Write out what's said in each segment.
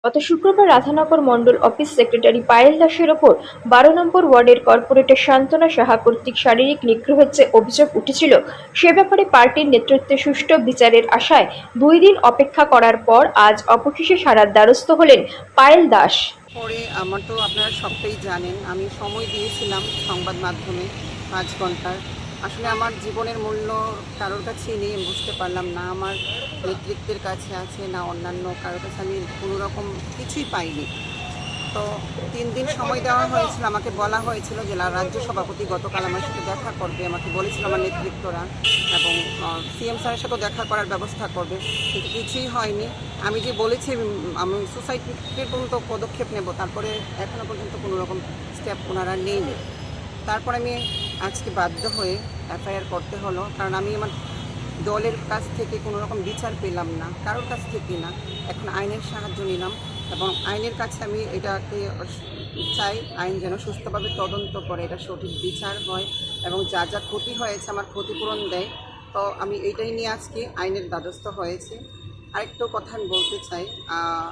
গত শুক্রবার রাধানগর মণ্ডল office secretary Payel দাসের ওপর ১২ নম্বর ওয়ার্ডের কর্পোরেটর সান্ত্বনা সাহা কর্তৃক শারীরিক নিগ্রহের যে অভিযোগ উঠেছিল, সে ব্যাপারে পার্টির নেতৃত্বে সুষ্ঠু বিচারের আশায় ২ দিন অপেক্ষা করার পর আজ অবশেষে সারার দ্বারস্থ হলেন পায়েল দাস। পরে আমার তো আপনারা সবটাই জানেন, আমি সময় দিয়েছিলাম সংবাদ মাধ্যমে ৫ ঘন্টার। আসলে আমার জীবনের মূল্য কারোর কাছেই নেই, আমি বুঝতে পারলাম না আমার নেতৃত্বের কাছে আছে না অন্যান্য কারোর কাছে, আমি কোনো রকম কিছুই পাইনি। তো ৩ দিন সময় দেওয়া হয়েছিল, আমাকে বলা হয়েছিল যে রাজ্য সভাপতি গতকাল আমার সাথে দেখা করবে, আমাকে বলেছিল আমার নেতৃত্বরা, এবং সিএম স্যারের সাথেও দেখা করার ব্যবস্থা করবে, কিন্তু কিছুই হয়নি। আমি যে বলেছি আমি সোসাইটির পর্যন্ত পদক্ষেপ নেব, তারপরে এখনও পর্যন্ত কোনো রকম স্টেপ ওনারা নেয়নি। তারপর আমি আজকে বাধ্য হয়ে এফআইআর করতে হলো, কারণ আমি আমার দলের কাছ থেকে কোনো রকম বিচার পেলাম না, কারোর কাছ থেকে না। এখন আইনের সাহায্য নিলাম এবং আইনের কাছে আমি এটাকে চাই, আইন যেন সুস্থভাবে তদন্ত করে, এটা সঠিক বিচার হয় এবং যা যা ক্ষতি হয়েছে আমার ক্ষতিপূরণ দেয়। তো আমি এইটাই নিয়ে আজকে আইনের দ্বারস্থ হয়েছে। আরেকটু কথা আমি বলতে চাই,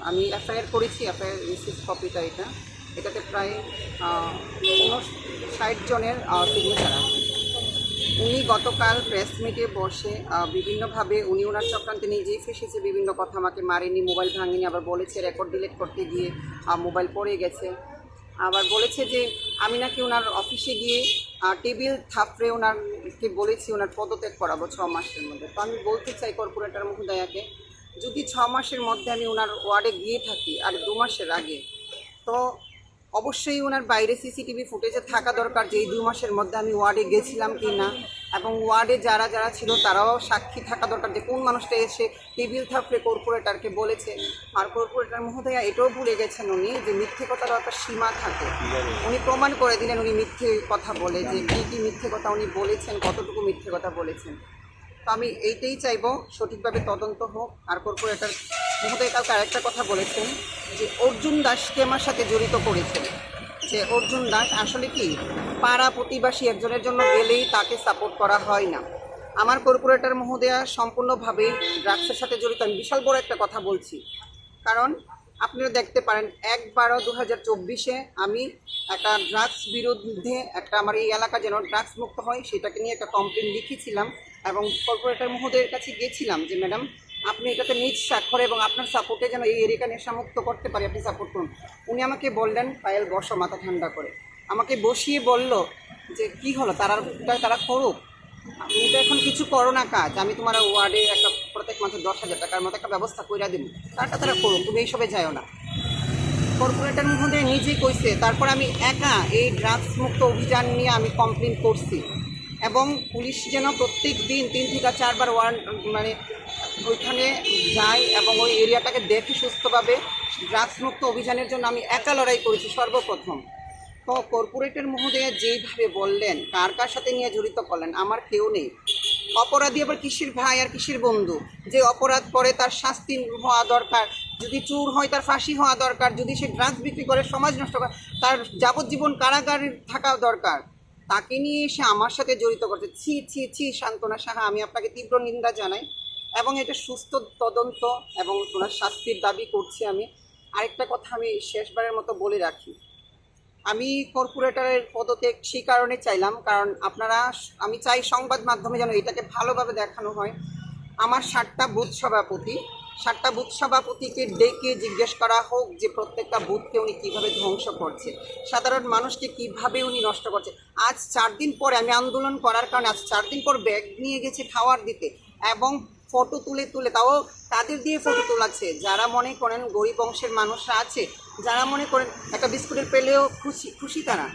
আমি এফআইআর করেছি, এফআইআর রিসিভ কপিটা এটাতে প্রায় 59 জনের সিগনেচার আছে। উনি গতকাল প্রেস মিটে বসে বিভিন্নভাবে উনি ওনার চক্রান্তে নিজেই ফেসেছে, বিভিন্ন কথা, আমাকে মারেনি, মোবাইল ভাঙেনি, আবার বলেছে রেকর্ড ডিলিট করতে গিয়ে মোবাইল পড়ে গেছে। আবার বলেছে যে আমি নাকি ওনার অফিসে গিয়ে টেবিল থাপড়ে ওনারকে বলেছি ওনার পদত্যাগ করাবো 6 মাসের মধ্যে। তো আমি বলতে চাই কর্পোরেটর মহোদয়াকে, যদি 6 মাসের মধ্যে আমি ওনার ওয়ার্ডে গিয়ে থাকি আর 2 মাসের আগে, তো অবশ্যই ওনার বাইরে সিসিটিভি ফুটেজে থাকা দরকার যে এই 2 মাসের মধ্যে আমি ওয়ার্ডে গেছিলাম কি না, এবং ওয়ার্ডে যারা যারা ছিল তারাও সাক্ষী থাকা দরকার যে কোন মানুষটা এসে টেবিল থাপড়ে কর্পোরেটরকে বলেছে। আর কর্পোরেটর মহোদয়া এটাও ভুলে গেছেন উনি যে মিথ্যে কথারও একটা সীমা থাকে। উনি প্রমাণ করে দিলেন উনি মিথ্যে কথা বলে, যে কী কী মিথ্যে কথা উনি বলেছেন, কতটুকু মিথ্যে কথা বলেছেন। তো আমি এইটাই চাইবো সঠিকভাবে তদন্ত হোক। আর কর্পোরেটর মহোদয় কালকে আরেকটা কথা বলেছেন যে অর্জুন দাসকে আমার সাথে জড়িত করেছেন, যে অর্জুন দাস আসলে কি পাড়া প্রতিবাসী একজনের জন্য গেলেই তাকে সাপোর্ট করা হয় না। আমার কর্পোরেটর মহোদয়া সম্পূর্ণভাবে ড্রাগসের সাথে জড়িত। আমি বিশাল বড় একটা কথা বলছি, কারণ আপনারা দেখতে পারেন ১/১২/২০২৪ আমি একটা ড্রাগস বিরুদ্ধে একটা আমার এই এলাকা যেন ড্রাগস মুক্ত হয় সেটাকে নিয়ে একটা কমপ্লেন লিখেছিলাম এবং কর্পোরেটর মহোদয়ের কাছে গিয়েছিলাম যে ম্যাডাম আপনি এটাতে নিজ স্বাক্ষরে এবং আপনার সাপোর্টে যেন এই এরিকা নেশামুক্ত করতে পারি, আপনি সাপোর্ট করুন। উনি আমাকে বললেন পায়েল বসো, মাথা ঠান্ডা করে আমাকে বসিয়ে বলল যে কি হলো, তারা করুক, তুমি তো এখন কিছু করো না কাজ, আমি তোমার ওয়ার্ডে একটা প্রত্যেক মাসে ১০,০০০ টাকার মতো একটা ব্যবস্থা করে দেবো, তারা করুক, তুমি এইসবে যাও না। কর্পোরেটর মহোদয় নিজেই কইছে। তারপর আমি একা এই ড্রাগস মুক্ত অভিযান নিয়ে আমি কমপ্লেন করছি এবং পুলিশ যেন প্রত্যেক দিন ৩ থেকে ৪ বার মানে ওইখানে যায় এবং ওই এরিয়াটাকে দেখে সুস্থভাবে ড্রাগস মুক্ত অভিযানের জন্য আমি একা লড়াই করেছি সর্বপ্রথম। তো কর্পোরেটর মহোদয়া যেইভাবে বললেন কার কার সাথে নিয়ে জড়িত করলেন, আমার কেউ নেই। অপরাধী আবার কিসের ভাই আর কিসের বন্ধু? যে অপরাধ করে তার শাস্তি হওয়া দরকার, যদি চোর হয় তার ফাঁসি হওয়া দরকার, যদি সে ড্রাগস বিক্রি করে সমাজ নষ্ট করে তার যাবজ্জীবন কারাগারে থাকা দরকার। তাকে নিয়ে এসে আমার সাথে জড়িত করতে, ছি ছি ছি সান্ত্বনা সাহা, আমি আপনাকে তীব্র নিন্দা জানাই এবং এটা সুস্থ তদন্ত এবং ওনার শাস্তির দাবি করছি আমি। আরেকটা কথা আমি শেষবারের মতো বলে রাখি, আমি কর্পোরেটরের পদত্যাগ সেই কারণে চাইলাম, কারণ আমি চাই সংবাদ মাধ্যমে যেন এটাকে ভালোভাবে দেখানো হয়। আমার 7টা বুথ সভাপতিকে ডেকে জিজ্ঞেস করা হোক যে প্রত্যেকটা বুথকে উনি কীভাবে ধ্বংস করছে, সাধারণ মানুষকে কিভাবে উনি নষ্ট করছে। আজ 4 দিন পরে আমি আন্দোলন করার কারণে আজ 4 দিন পর ব্যাগ নিয়ে গেছে খাওয়ার দিতে এবং ফটো তুলে তাও তাদের দিয়ে ফটো তোলাচ্ছে যারা মনে করেন গরিব অংশের মানুষরা আছে, যারা মনে করেন একটা বিস্কুটের পেলেও খুশি তারা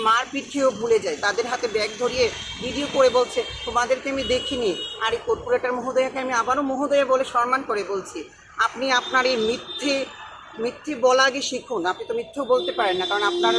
মারপিট খেয়েও ভুলে যায়, তাদের হাতে ব্যাগ ধরিয়ে ভিডিও করে বলছে তোমাদেরকে আমি দেখিনি। আর এই কর্পোরেটর মহোদয়াকে আমি আবারও মহোদয়া বলে সম্মান করে বলছি, আপনি আপনার এই মিথ্যে বলা আগে শিখুন। আপনি তো মিথ্যেও বলতে পারেন না, কারণ আপনার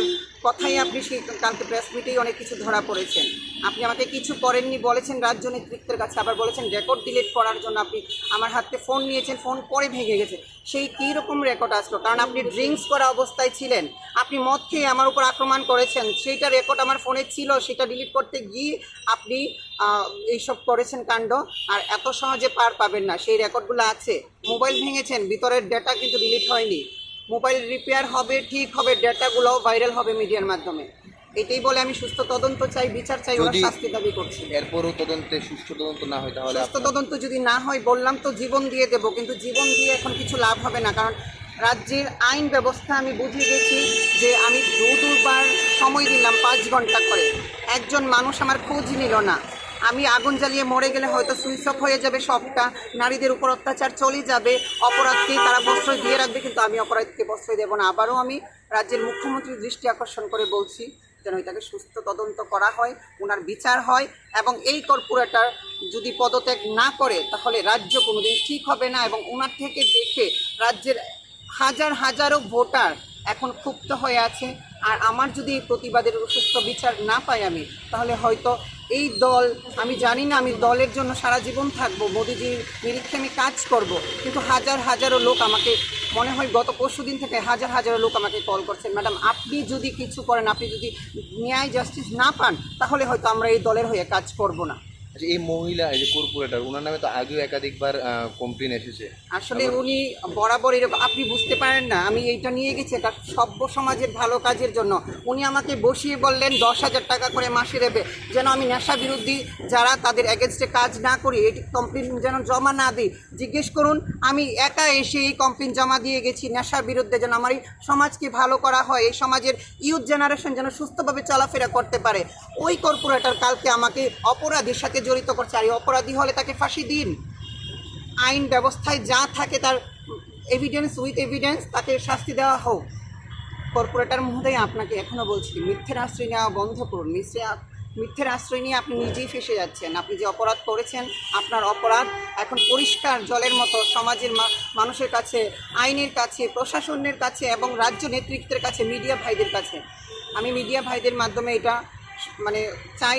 কথাই আপনি সেই কালকে প্রেস মিটেই অনেক কিছু ধরা পড়েছেন। আপনি আমাকে কিছু করেননি বলেছেন রাজ্য নেতৃত্বের কাছে, আবার বলেছেন রেকর্ড ডিলিট করার জন্য আপনি আমার হাতে ফোন নিয়েছেন, ফোন পরে ভেঙে গেছে। সেই কী রকম রেকর্ড আসলো? কারণ আপনি ড্রিঙ্কস করা অবস্থায় ছিলেন, আপনি মদ খেয়ে আমার উপর আক্রমণ করেছেন, সেইটা রেকর্ড আমার ফোনে ছিল, সেটা ডিলিট করতে গিয়ে আপনি এইসব করেছেন কাণ্ড। আর এত সহজে পার পাবেন না, সেই রেকর্ডগুলো আছে। মোবাইল ভেঙেছেন, ভিতরের ডেটা কিন্তু ডিলিট হয়নি। মোবাইল রিপেয়ার হবে, ঠিক হবে, ডেটাগুলো ভাইরাল হবে মিডিয়ার মাধ্যমে। এটাই বলে আমি সুস্থ তদন্ত চাই, বিচার চাই, ওরা যদি শাস্তি দাবি করছি। এরপরও তদন্তে সুষ্ঠু তদন্ত না হয় তাহলে সুস্থ তদন্ত যদি না হয় বললাম তো জীবন দিয়ে দেব, কিন্তু জীবন দিয়ে এখন কিছু লাভ হবে না, কারণ রাজ্যের আইন ব্যবস্থা আমি বুঝিয়ে গেছি যে আমি দুবার সময় দিলাম 5 ঘন্টা করে, একজন মানুষ আমার খোঁজ নিল না। আমি আগুন জ্বালিয়ে মরে গেলে হয়তো সুইচ অফ হয়ে যাবে সবটা, নারীদের উপর অত্যাচার চলে যাবে, অপরাধকে তারা প্রশ্রয় দিয়ে রাখবে, কিন্তু আমি অপরাধকে প্রশ্রয় দেব না। আবারও আমি রাজ্যের মুখ্যমন্ত্রীর দৃষ্টি আকর্ষণ করে বলছি যেন এটাকে সুস্থ তদন্ত করা হয়, ওনার বিচার হয়, এবং এই কর্পোরেটর যদি পদত্যাগ না করে তাহলে রাজ্য কোনোদিন ঠিক হবে না। এবং ওনার থেকে দেখে রাজ্যের হাজারো ভোটার এখন ক্ষুব্ধ হয়ে আছে। আর আমার যদি এই প্রতিবাদের সুস্থ বিচার না পাই আমি, তাহলে হয়তো এই দল, আমি জানি না, আমি দলের জন্য সারা জীবন থাকবো, মোদিজির নিরীক্ষে আমি কাজ করব, কিন্তু হাজারো লোক আমাকে, মনে হয় গত পরশুদিন থেকে হাজারো লোক আমাকে কল করছেন, ম্যাডাম আপনি যদি কিছু করেন, আপনি যদি ন্যায় জাস্টিস না পান, তাহলে হয়তো আমরা এই দলের হয়ে কাজ করব না। আচ্ছা, এই মহিলা, এই যে কর্পোরেটর, ওনার নামে তো আগেও একাধিকবার কমপ্লেন এসেছে। আসলে উনি বরাবর এরকম, আপনি বুঝতে পারেন না, আমি এইটা নিয়ে গেছি একটা সভ্য সমাজের ভালো কাজের জন্য। উনি আমাকে বসিয়ে বললেন 10,000 টাকা করে মাসে দেবে, যেন আমি নেশা বিরোধী যারা তাদের এগেনস্টে কাজ না করি, এটি কমপ্লেন যেন জমা না দিই। জিজ্ঞেস করুন, আমি একা এসে এই কমপ্লেন জমা দিয়ে গেছি নেশার বিরুদ্ধে, যেন আমার এই সমাজকে ভালো করা হয়, এই সমাজের ইউথ জেনারেশন যেন সুস্থভাবে চলাফেরা করতে পারে। ওই কর্পোরেটর কালকে আমাকে অপরাধীর সাথে জড়িত করছে, আর এই অপরাধী হলে তাকে ফাঁসি দিন। আইন ব্যবস্থায় যা থাকে তার উইথ এভিডেন্স তাকে শাস্তি দেওয়া হোক। কর্পোরেটর মহোদয়, আপনাকে এখনও বলছি, মিথ্যের আশ্রয় নেওয়া বন্ধ করুন। মিথ্যের আশ্রয় নিয়ে আপনি নিজেই ফেসে যাচ্ছেন। আপনি যে অপরাধ করেছেন, আপনার অপরাধ এখন পরিষ্কার জলের মতো সমাজের মানুষের কাছে, আইনের কাছে, প্রশাসনের কাছে, এবং রাজ্য নেতৃত্বের কাছে, মিডিয়া ভাইদের কাছে। আমি মিডিয়া ভাইদের মাধ্যমে এটা চাই